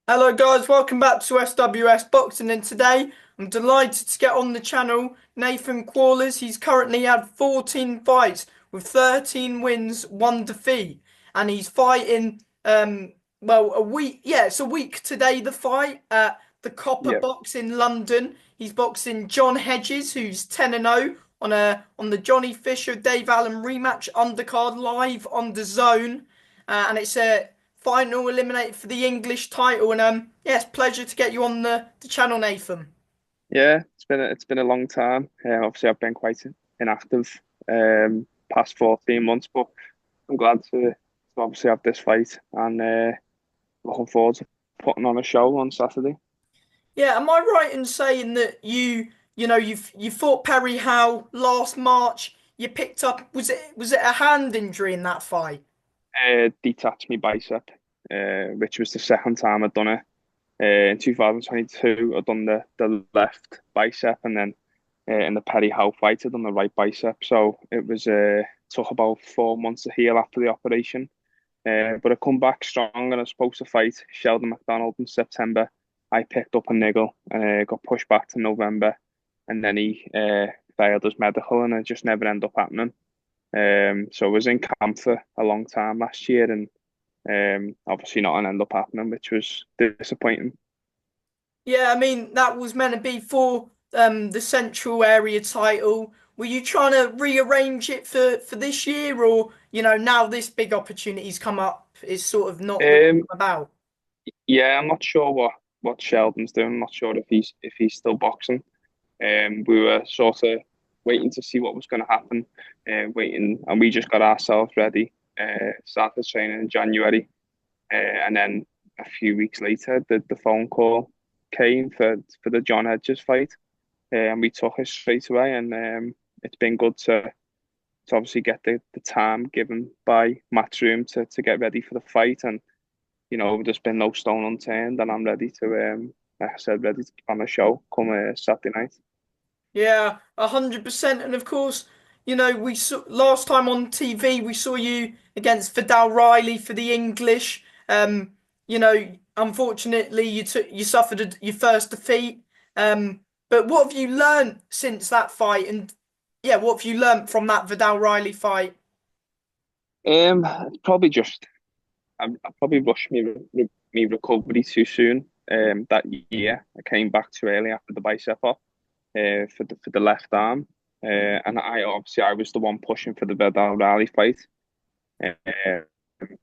Hello guys, welcome back to SWS Boxing, and today I'm delighted to get on the channel Nathan Quarless. He's currently had 14 fights with 13 wins, 1 defeat, and he's fighting a week, it's a week today, the fight at the Copper Yeah, Box in London. He's boxing John Hedges, who's 10-0 on the Johnny Fisher Dave Allen rematch undercard live on the Zone. And it's a final eliminated for the English title. And yes, pleasure to get you on the channel, Nathan. yeah, it's been a long time. Obviously, I've been quite inactive past 14 months, but I'm glad to obviously have this fight and looking forward to putting on a show on Saturday. Yeah, am I right in saying that you fought Perry Howe last March? You picked up, was it a hand injury in that fight? Detached my bicep, which was the second time I'd done it. In 2022, I'd done the left bicep, and then in the Perry Howe fight, I'd done the right bicep. So it was took about 4 months to heal after the operation. But I come back strong and I was supposed to fight Sheldon McDonald in September. I picked up a niggle, got pushed back to November, and then he failed his medical, and it just never ended up happening. So I was in camp for a long time last year, and obviously not an end up happening, which was disappointing. Yeah, I mean that was meant to be for the Central Area title. Were you trying to rearrange it for this year, or now this big opportunity's come up, it's sort of not really Um, come about? yeah, I'm not sure what Sheldon's doing. I'm not sure if he's still boxing. We were sort of waiting to see what was going to happen, waiting, and we just got ourselves ready. Started training in January, and then a few weeks later, the phone call came for the John Hedges fight, and we took it straight away. And it's been good to obviously get the time given by Matchroom to get ready for the fight, and there's been no stone unturned, and I'm ready to like I said, ready to put on a show come Saturday night. Yeah, 100%. And of course, we saw last time on TV we saw you against Vidal Riley for the English. Unfortunately, you suffered your first defeat. But what have you learned since that fight? And yeah, what have you learned from that Vidal Riley fight? It's probably just I probably rushed me recovery too soon. That year I came back too early after the bicep off for the left arm, and I was the one pushing for the Vidal Riley fight, uh,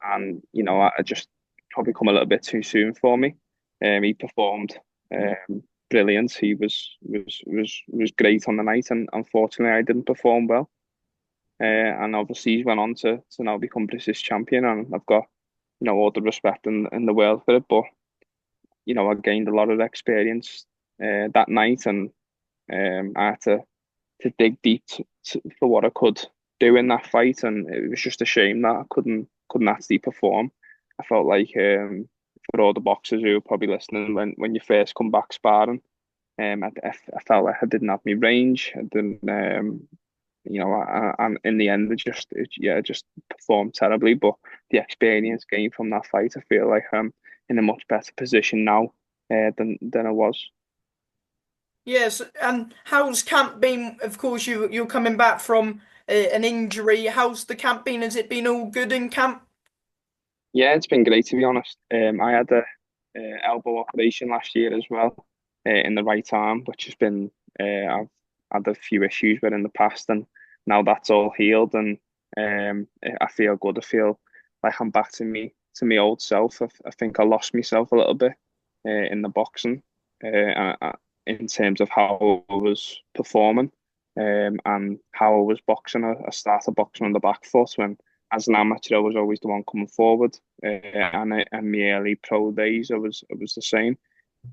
and I just probably come a little bit too soon for me. He performed brilliant. He was great on the night, and unfortunately I didn't perform well. And obviously he's went on to now become British champion, and I've got all the respect in the world for it. But I gained a lot of experience that night, and I had to dig deep for what I could do in that fight, and it was just a shame that I couldn't actually perform. I felt like for all the boxers who were probably listening, when you first come back sparring, I felt like I didn't have my range. I didn't, and in the end, I just performed terribly. But the experience gained from that fight, I feel like I'm in a much better position now than I was. Yes, and how's camp been? Of course, you're coming back from an injury. How's the camp been? Has it been all good in camp? Yeah, it's been great to be honest. I had a elbow operation last year as well, in the right arm, which has been I've had a few issues with in the past, and now that's all healed, and I feel good. I feel like I'm back to me old self. I think I lost myself a little bit in the boxing, in terms of how I was performing, and how I was boxing. I started boxing on the back foot when, as an amateur, I was always the one coming forward, and my early pro days, I was the same.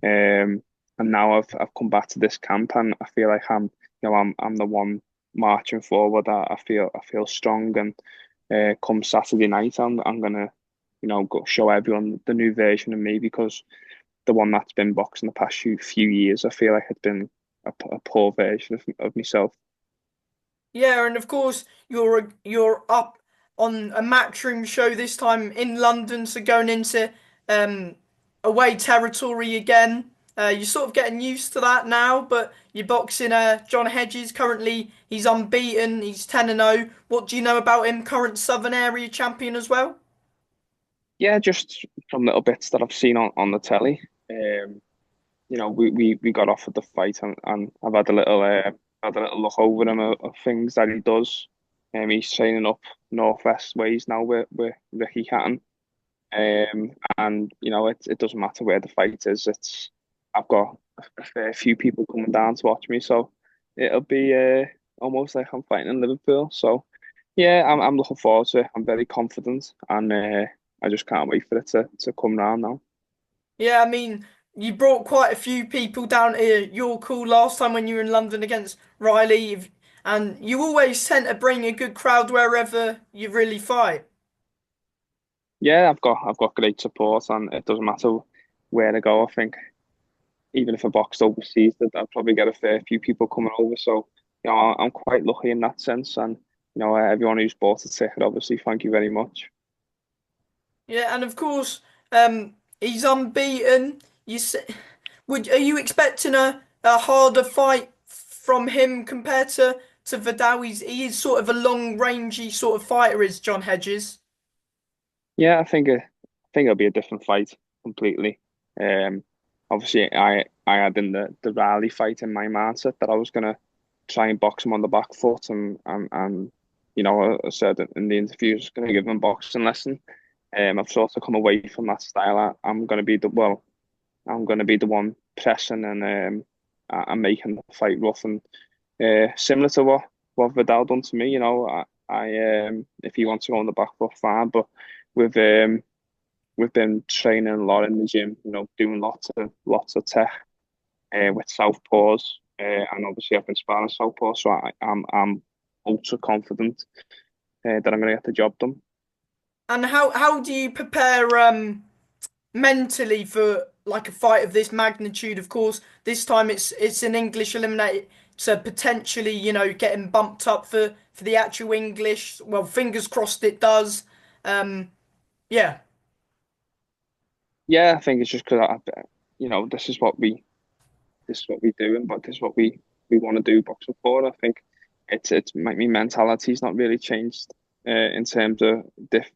And now I've come back to this camp, and I feel like I'm the one marching forward. I feel strong, and come Saturday night, I'm gonna go show everyone the new version of me, because the one that's been boxing the past few years, I feel like it's been a poor version of myself. Yeah, and of course you're up on a Matchroom show this time in London, so going into um away territory again. You're sort of getting used to that now, but you're boxing John Hedges. Currently, he's unbeaten. He's 10-0. What do you know about him? Current Southern Area champion as well? Yeah, just from little bits that I've seen on the telly. We got offered the fight, and I've had a little look over him of things that he does. He's training up northwest ways now with Ricky Hatton. And it doesn't matter where the fight is. It's I've got a fair few people coming down to watch me, so it'll be almost like I'm fighting in Liverpool. So yeah, I'm looking forward to it. I'm very confident, and I just can't wait for it to come round now. Yeah, I mean, you brought quite a few people down here. You're cool last time when you were in London against Riley, and you always tend to bring a good crowd wherever you really fight. Yeah, I've got great support, and it doesn't matter where to go. I think even if I boxed overseas, that I'd probably get a fair few people coming over. So I'm quite lucky in that sense, and everyone who's bought a ticket, obviously, thank you very much. Yeah, and of course, he's unbeaten. Are you expecting a harder fight from him compared to Vidal? He is sort of a long rangey sort of fighter, is John Hedges. Yeah, I think it'll be a different fight completely. Um, Obviously, I had in the rally fight in my mindset that I was gonna try and box him on the back foot, and I said in the interview I was gonna give him a boxing lesson. I've sort of come away from that style. I'm gonna be I'm gonna be the one pressing and making the fight rough and similar to what Vidal done to me. I if he wants to go on the back foot, fine, but with we've been training a lot in the gym, doing lots of tech with southpaws, and obviously I've been sparring southpaws, so I'm ultra confident that I'm going to get the job done. And how do you prepare mentally for like a fight of this magnitude? Of course, this time it's an English eliminator, so potentially, getting bumped up for the actual English. Well, fingers crossed it does. Um, yeah. Yeah, I think it's just because this is what we do, and but this is what we want to do boxing for. I think it's my mentality's not really changed in terms of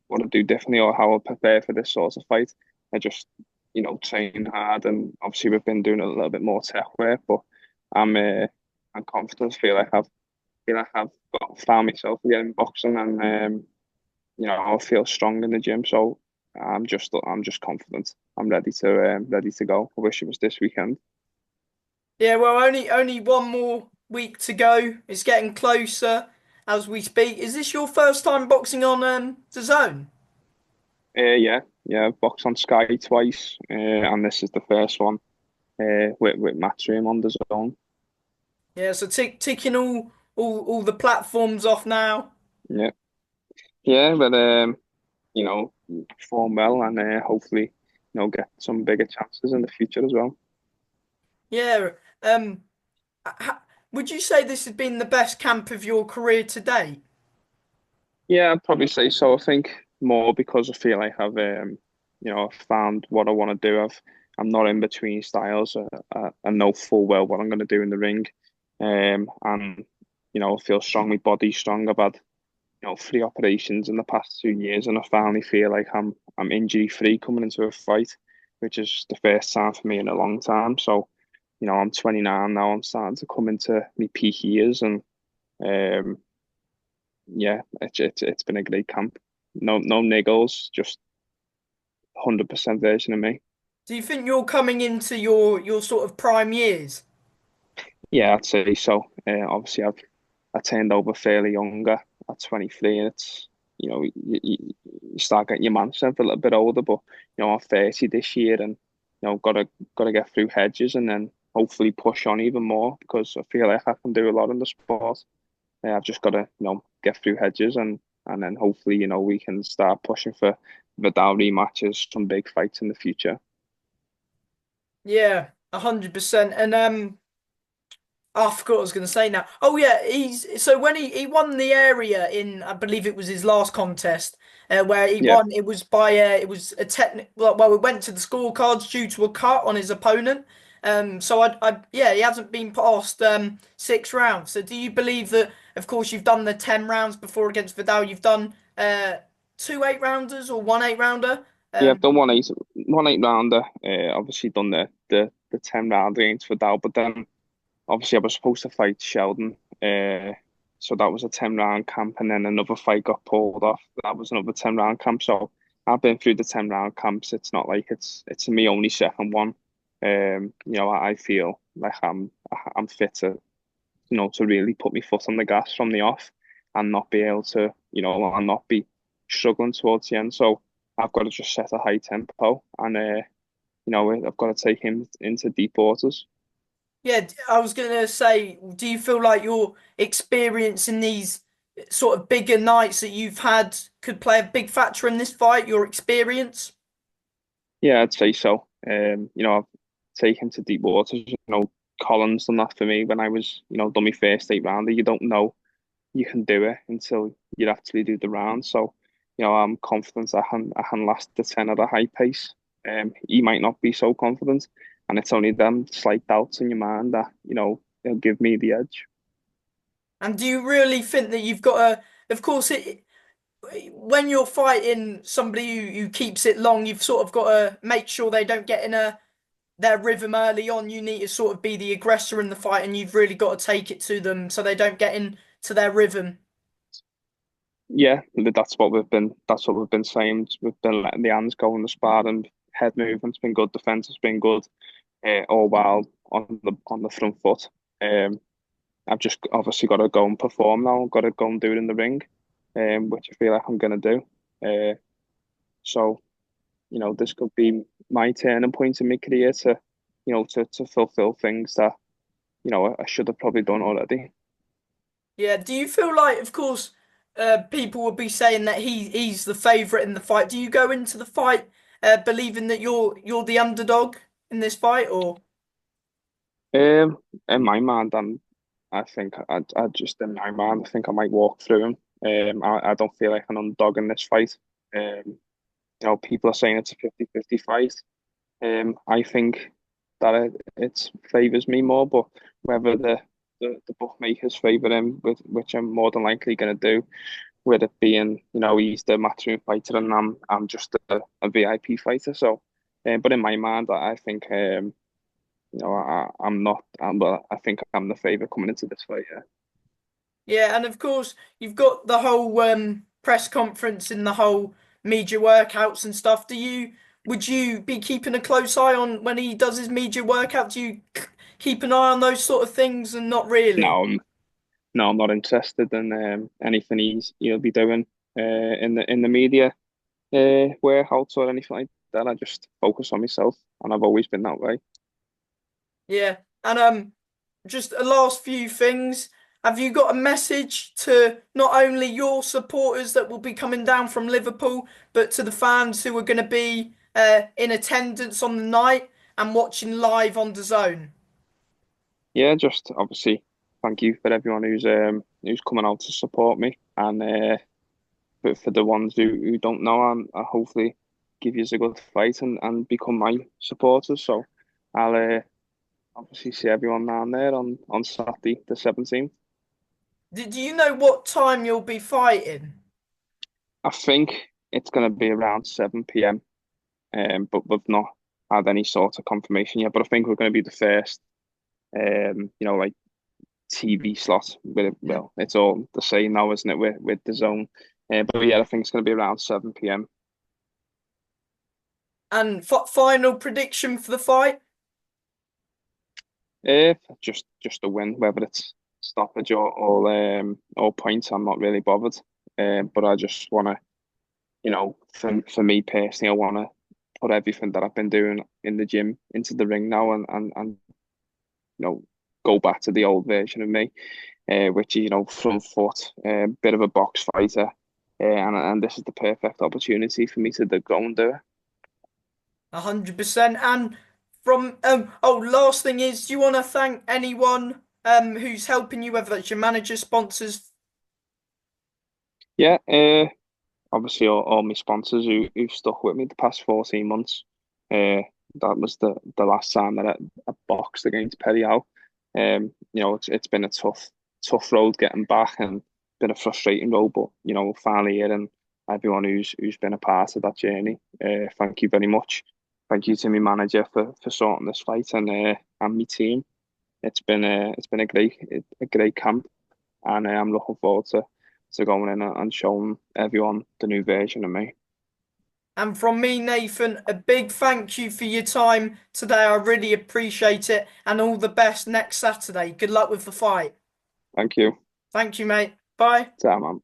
what I do differently or how I prepare for this sort of fight. I just train hard, and obviously we've been doing a little bit more tech work, but I'm uh, I'm confident. Feel like I've found myself again in boxing, and I feel strong in the gym. So I'm just confident. I'm ready to go. I wish it was this weekend. Yeah, well, only one more week to go. It's getting closer as we speak. Is this your first time boxing on the zone? Yeah, I've boxed on Sky twice, and this is the first one with Matchroom on the zone. Yeah, so ticking all the platforms off now. Yeah, yeah, but perform well and hopefully, get some bigger chances in the future as well. Yeah. Would you say this has been the best camp of your career to date? Yeah, I'd probably say so. I think more because I feel like I've found what I want to do. I'm not in between styles. I know full well what I'm going to do in the ring, and I feel strong. My body's strong. I've had 3 operations in the past 2 years, and I finally feel like I'm injury free coming into a fight, which is the first time for me in a long time. So, I'm 29 now. I'm starting to come into my peak years, and um, yeah, it's been a great camp. No niggles, just 100% version of me. Do you think you're coming into your sort of prime years? Yeah, I'd say so. Obviously, I turned over fairly younger at 23, and it's you start getting your mindset a little bit older. But I'm 30 this year, and gotta get through hedges, and then hopefully push on even more because I feel like I can do a lot in the sport. I've just got to get through hedges, and then hopefully we can start pushing for the Vidal rematches, some big fights in the future. Yeah, 100%. And Oh, I forgot what I was going to say now. Oh yeah, he's so when he won the area in, I believe it was his last contest, where he Yeah, won. It was by it was a technical. Well, it went to the scorecards due to a cut on his opponent. So yeah, he hasn't been past 6 rounds. So do you believe that? Of course, you've done the 10 rounds before against Vidal. You've done two 8 rounders or one 8 rounder. yeah, I've Um, done one eight rounder. Obviously done the 10 round against Vidal, but then obviously I was supposed to fight Sheldon. So that was a 10 round camp, and then another fight got pulled off. That was another 10 round camp. So I've been through the 10 round camps. It's not like it's me only second one. I feel like I'm fit to to really put my foot on the gas from the off and not be able to and not be struggling towards the end. So I've got to just set a high tempo and I've got to take him into deep waters. Yeah, I was gonna say, do you feel like your experience in these sort of bigger nights that you've had could play a big factor in this fight, your experience? Yeah, I'd say so. I've taken to deep waters. Collins done that for me when I was, done my first 8 rounder. You don't know you can do it until you actually do the round. So, I'm confident I can last the 10 at a high pace. He might not be so confident, and it's only them slight doubts in your mind that, they'll give me the edge. And do you really think that you've got a, of course, when you're fighting somebody who keeps it long, you've sort of got to make sure they don't get in their rhythm early on. You need to sort of be the aggressor in the fight, and you've really got to take it to them so they don't get into their rhythm. Yeah, that's what we've been saying. We've been letting the hands go in the spar, and head movement's been good, defense has been good, all while on the front foot. Um, I've just obviously got to go and perform now. I've got to go and do it in the ring, which I feel like I'm going to do. So, this could be my turning point in my career to fulfill things that, I should have probably done already. Yeah, do you feel like, of course, people will be saying that he's the favourite in the fight. Do you go into the fight believing that you're the underdog in this fight, or In my mind, I think I just in my mind, I think I might walk through him. I don't feel like an underdog in this fight. People are saying it's a 50-50 fight. I think that it favours me more, but whether the bookmakers favour him, which I'm more than likely going to do, with it being, he's the matchroom fighter and I'm just a VIP fighter. So, but in my mind, I think, I'm not, well, I think I'm the favourite coming into this fight. Yeah. yeah, and of course you've got the whole press conference and the whole media workouts and stuff. Would you be keeping a close eye on when he does his media workout? Do you keep an eye on those sort of things and not really? No, no, I'm not interested in anything he'll be doing in the media warehouse or anything like that. I just focus on myself, and I've always been that way. Yeah, and just a last few things. Have you got a message to not only your supporters that will be coming down from Liverpool, but to the fans who are going to be in attendance on the night and watching live on the zone? Yeah, just obviously thank you for everyone who's coming out to support me, and for the ones who don't know, I hopefully give you a good fight and become my supporters. So I'll obviously see everyone down there on Saturday the 17th. Do you know what time you'll be fighting? I think it's going to be around 7 p.m. But we've not had any sort of confirmation yet. But I think we're going to be the first, like TV slot. Yeah. Well, it's all the same now, isn't it? With the zone. But yeah, I think it's going to be around 7 p.m. And final prediction for the fight? Just a win, whether it's stoppage or points, I'm not really bothered. But I just want to, for me personally, I want to put everything that I've been doing in the gym into the ring now and go back to the old version of me, which is front foot, bit of a box fighter, and this is the perfect opportunity for me to go and do it. 100%. And from last thing is, do you want to thank anyone who's helping you, whether that's your manager, sponsors? Yeah, obviously all my sponsors who've stuck with me the past 14 months. That was the last time that I boxed against Perry Howe. It's been a tough road getting back and been a frustrating road, but finally here and everyone who's been a part of that journey. Thank you very much. Thank you to my manager for sorting this fight and my team. It's been a great camp, and I'm looking forward to going in and showing everyone the new version of me. And from me, Nathan, a big thank you for your time today. I really appreciate it, and all the best next Saturday. Good luck with the fight. Thank you. Thank you, mate. Bye. Ta, man.